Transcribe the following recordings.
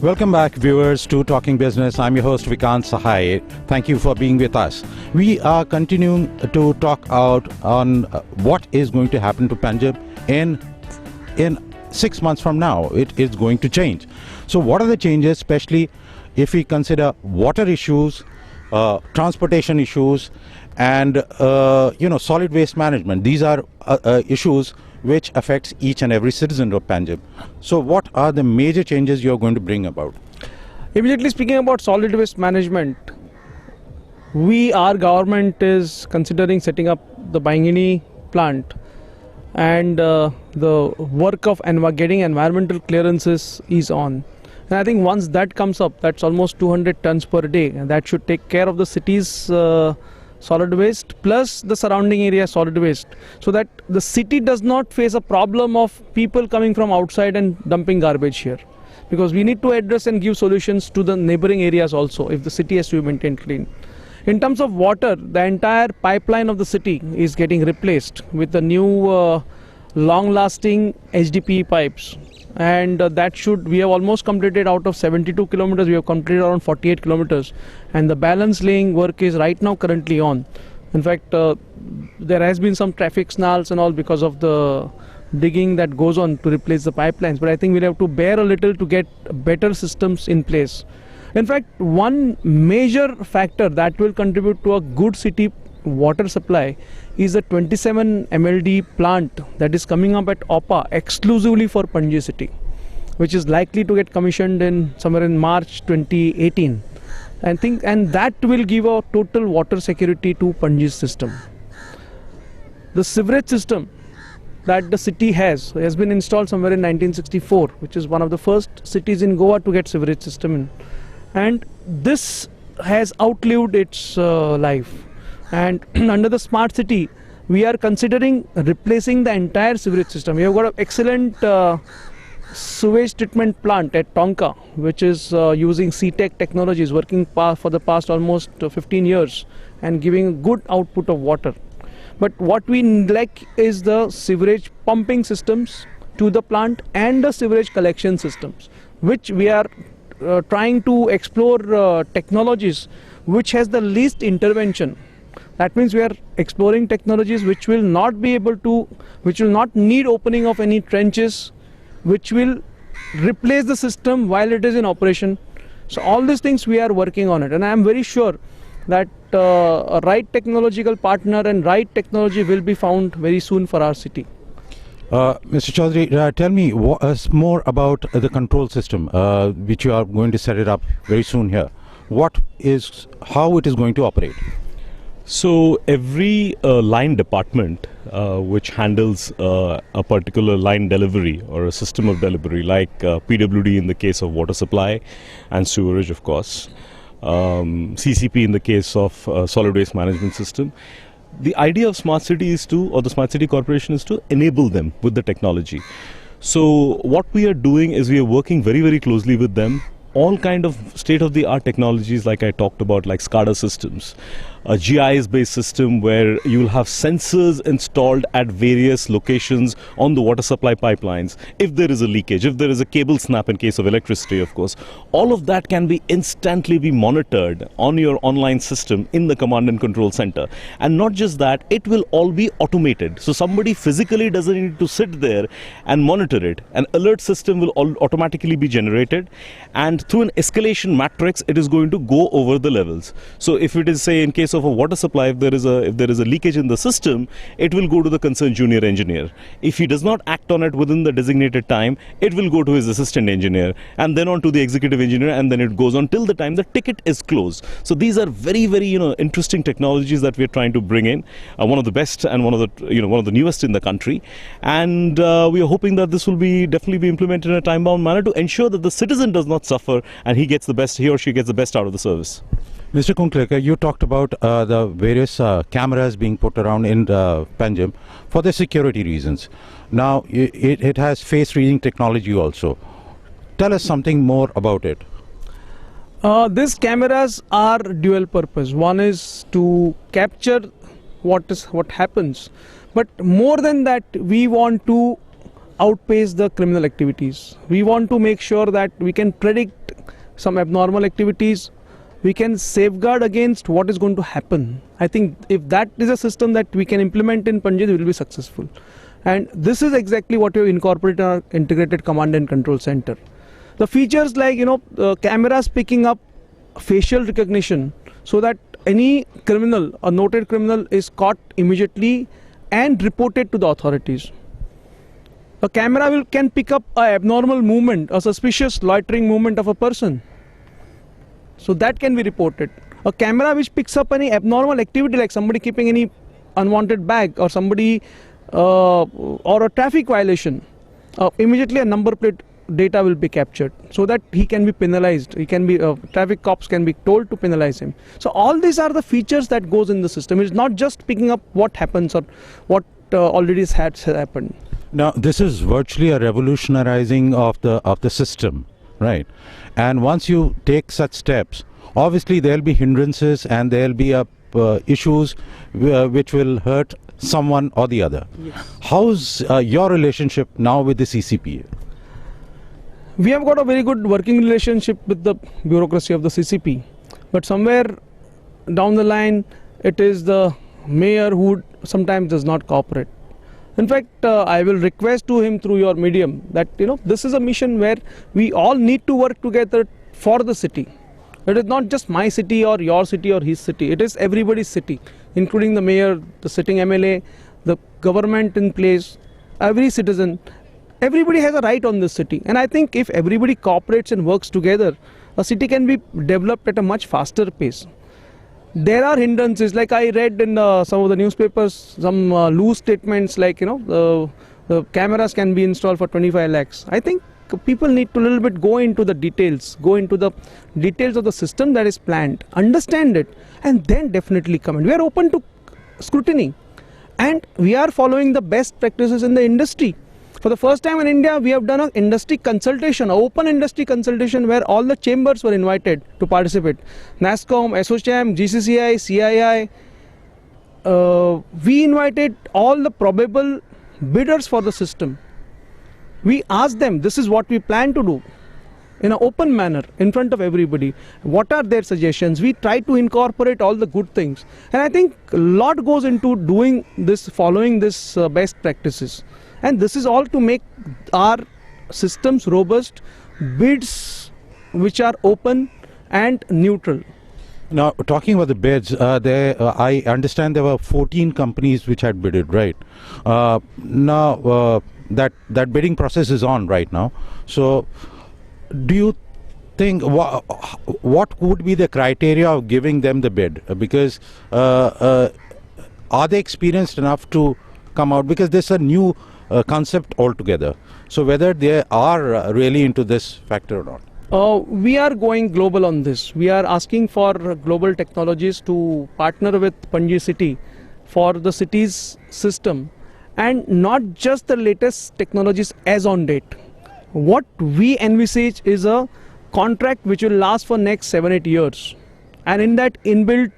Welcome back, viewers, to Talking Business. I'm your host, Vikant Sahai. Thank you for being with us. We are continuing to talk out on what is going to happen to Punjab in 6 months from now. It is going to change. So what are the changes, especially if we consider water issues, transportation issues, and solid waste management? These are issues which affects each and every citizen of Punjab. So what are the major changes you're going to bring about? Immediately speaking about solid waste management, our government is considering setting up the Bangini plant, and the work of getting environmental clearances is on. And I think once that comes up, that's almost 200 tons per day, and that should take care of the city's solid waste plus the surrounding area solid waste, so that the city does not face a problem of people coming from outside and dumping garbage here, because we need to address and give solutions to the neighboring areas also if the city has to be maintained clean. In terms of water, the entire pipeline of the city is getting replaced with the new long-lasting HDPE pipes, and we have almost completed. Out of 72 kilometers, we have completed around 48 kilometers, and the balance laying work is right now currently on. In fact, there has been some traffic snarls and all because of the digging that goes on to replace the pipelines, but I think we'll have to bear a little to get better systems in place. In fact, one major factor that will contribute to a good city water supply is a 27 MLD plant that is coming up at OPA exclusively for Panji city, which is likely to get commissioned somewhere in March 2018. And that will give a total water security to Panji's system. The sewerage system that the city has been installed somewhere in 1964, which is one of the first cities in Goa to get sewerage system in. And this has outlived its life. And under the smart city, we are considering replacing the entire sewerage system. We have got an excellent sewage treatment plant at Tonka, which is using CTEC technologies, working for the past almost 15 years and giving good output of water. But what we lack is the sewerage pumping systems to the plant and the sewerage collection systems, which we are trying to explore technologies which has the least intervention. That means we are exploring technologies which will not need opening of any trenches, which will replace the system while it is in operation. So all these things we are working on it, and I am very sure that a right technological partner and right technology will be found very soon for our city. Mr. Chaudhuri, tell me more about the control system which you are going to set it up very soon here. How it is going to operate? So every line department which handles a particular line delivery or a system of delivery, like PWD in the case of water supply and sewerage, of course, CCP in the case of solid waste management system. The idea of Smart City the Smart City Corporation is to enable them with the technology. So what we are doing is we are working very, very closely with them. All kind of state-of-the-art technologies, like I talked about, like SCADA systems, a GIS-based system where you will have sensors installed at various locations on the water supply pipelines. If there is a leakage, if there is a cable snap in case of electricity, of course, all of that can be instantly monitored on your online system in the command and control center. And not just that, it will all be automated. So somebody physically doesn't need to sit there and monitor it. An alert system will automatically be generated, and through an escalation matrix, it is going to go over the levels. So if it is, say, in case of a water supply, if there is a leakage in the system, it will go to the concerned junior engineer. If he does not act on it within the designated time, it will go to his assistant engineer, and then on to the executive engineer, and then it goes on till the time the ticket is closed. So these are very, very interesting technologies that we are trying to bring in. One of the best and one of the newest in the country, and we are hoping that this will definitely be implemented in a time-bound manner to ensure that the citizen does not suffer and he or she gets the best out of the service. Mr. Kuncalienker, you talked about the various cameras being put around in Punjab for the security reasons. Now, it has face reading technology also. Tell us something more about it. These cameras are dual purpose. One is to capture what happens, but more than that, we want to outpace the criminal activities. We want to make sure that we can predict some abnormal activities, we can safeguard against what is going to happen. I think if that is a system that we can implement in Panjim, we will be successful. And this is exactly what we have incorporated in our integrated command and control center. The features like, cameras picking up facial recognition so that any criminal, a noted criminal, is caught immediately and reported to the authorities. A camera can pick up an abnormal movement, a suspicious loitering movement of a person. So that can be reported. A camera which picks up any abnormal activity like somebody keeping any unwanted bag or somebody or a traffic violation, immediately a number plate data will be captured so that he can be penalized. He can be traffic cops can be told to penalize him. So all these are the features that goes in the system. It's not just picking up what happens or what already has happened. Now, this is virtually a revolutionizing of the system, right? And once you take such steps, obviously there'll be hindrances and there'll be issues which will hurt someone or the other. Yes. How's your relationship now with the CCP? We have got a very good working relationship with the bureaucracy of the CCP, but somewhere down the line, it is the mayor who sometimes does not cooperate. In fact, I will request to him through your medium that this is a mission where we all need to work together for the city. It is not just my city or your city or his city. It is everybody's city, including the mayor, the sitting MLA, the government in place, every citizen. Everybody has a right on this city. And I think if everybody cooperates and works together, a city can be developed at a much faster pace. There are hindrances, like I read in some of the newspapers, some loose statements like, the cameras can be installed for 25 lakhs. I think people need to a little bit go into the details of the system that is planned, understand it, and then definitely comment. We are open to scrutiny and we are following the best practices in the industry. For the first time in India, we have done an industry consultation, an open industry consultation where all the chambers were invited to participate. NASSCOM, ASSOCHAM, GCCI, CII. We invited all the probable bidders for the system. We asked them, this is what we plan to do in an open manner in front of everybody. What are their suggestions? We try to incorporate all the good things. And I think a lot goes into doing this, following this best practices. And this is all to make our systems robust, bids which are open and neutral. Now, talking about the bids, I understand there were 14 companies which had bidded, right? Now, that bidding process is on right now. So, do you think what would be the criteria of giving them the bid? Because are they experienced enough to come out? Because this is a new concept altogether. So whether they are really into this factor or not. We are going global on this. We are asking for global technologies to partner with Panji city for the city's system, and not just the latest technologies as on date. What we envisage is a contract which will last for next 7-8 years, and in that inbuilt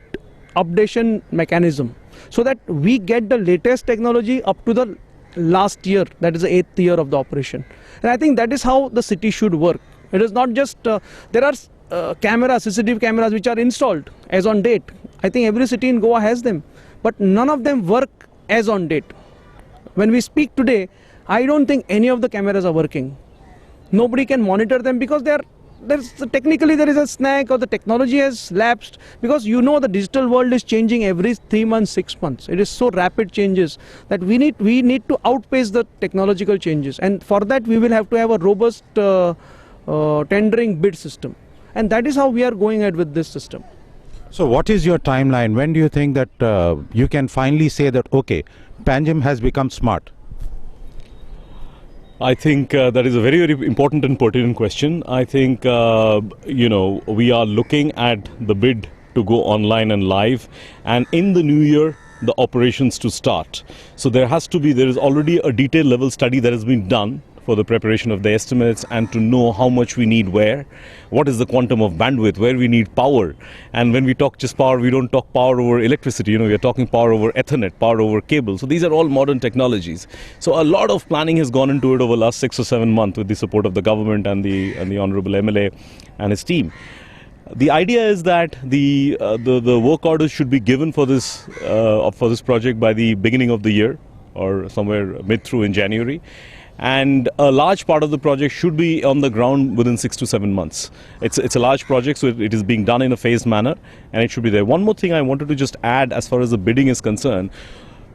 updation mechanism, so that we get the latest technology up to the last year, that is the 8th year of the operation. And I think that is how the city should work. It is not just there are cameras, CCTV cameras which are installed as on date. I think every city in Goa has them, but none of them work as on date. When we speak today, I don't think any of the cameras are working. Nobody can monitor them because technically there is a snag or the technology has lapsed, because the digital world is changing every 3 months, 6 months. It is so rapid changes that we need to outpace the technological changes, and for that we will have to have a robust tendering bid system, and that is how we are going ahead with this system. So what is your timeline? When do you think that you can finally say that okay, Panjim has become smart? I think that is a very, very important and pertinent question. I think, we are looking at the bid to go online and live, and in the new year, the operations to start. So there is already a detailed level study that has been done for the preparation of the estimates and to know how much we need where, what is the quantum of bandwidth, where we need power. And when we talk just power, we don't talk power over electricity, we are talking power over Ethernet, power over cable. So these are all modern technologies. So a lot of planning has gone into it over the last 6 or 7 months with the support of the government and the Honorable MLA and his team. The idea is that the work orders should be given for this project by the beginning of the year, or somewhere mid through in January, and a large part of the project should be on the ground within 6 to 7 months. It's a large project, so it is being done in a phased manner, and it should be there. One more thing I wanted to just add as far as the bidding is concerned.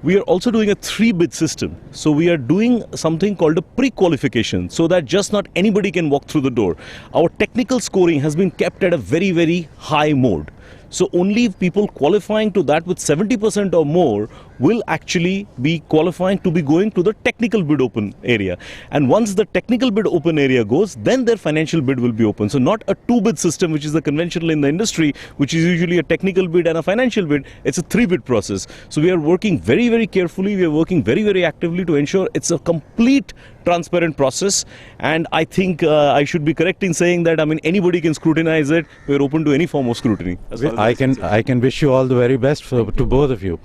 We are also doing a 3-bid system. So we are doing something called a pre-qualification, so that just not anybody can walk through the door. Our technical scoring has been kept at a very, very high mode. So only people qualifying to that with 70% or more will actually be qualifying to be going to the technical bid open area. And once the technical bid open area goes, then their financial bid will be open. So not a 2-bid system, which is the conventional in the industry, which is usually a technical bid and a financial bid. It's a 3-bid process. So we are working very, very carefully. We are working very, very actively to ensure it's a complete transparent process. And I think I should be correct in saying that, anybody can scrutinize it. We're open to any form of scrutiny. I can wish you all the very best to both of you.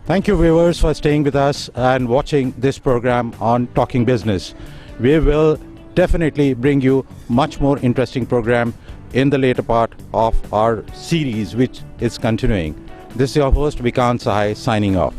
Thank you, viewers, for staying with us and watching this program on Talking Business. We will definitely bring you much more interesting program in the later part of our series, which is continuing. This is your host, Vikant Sahai, signing off.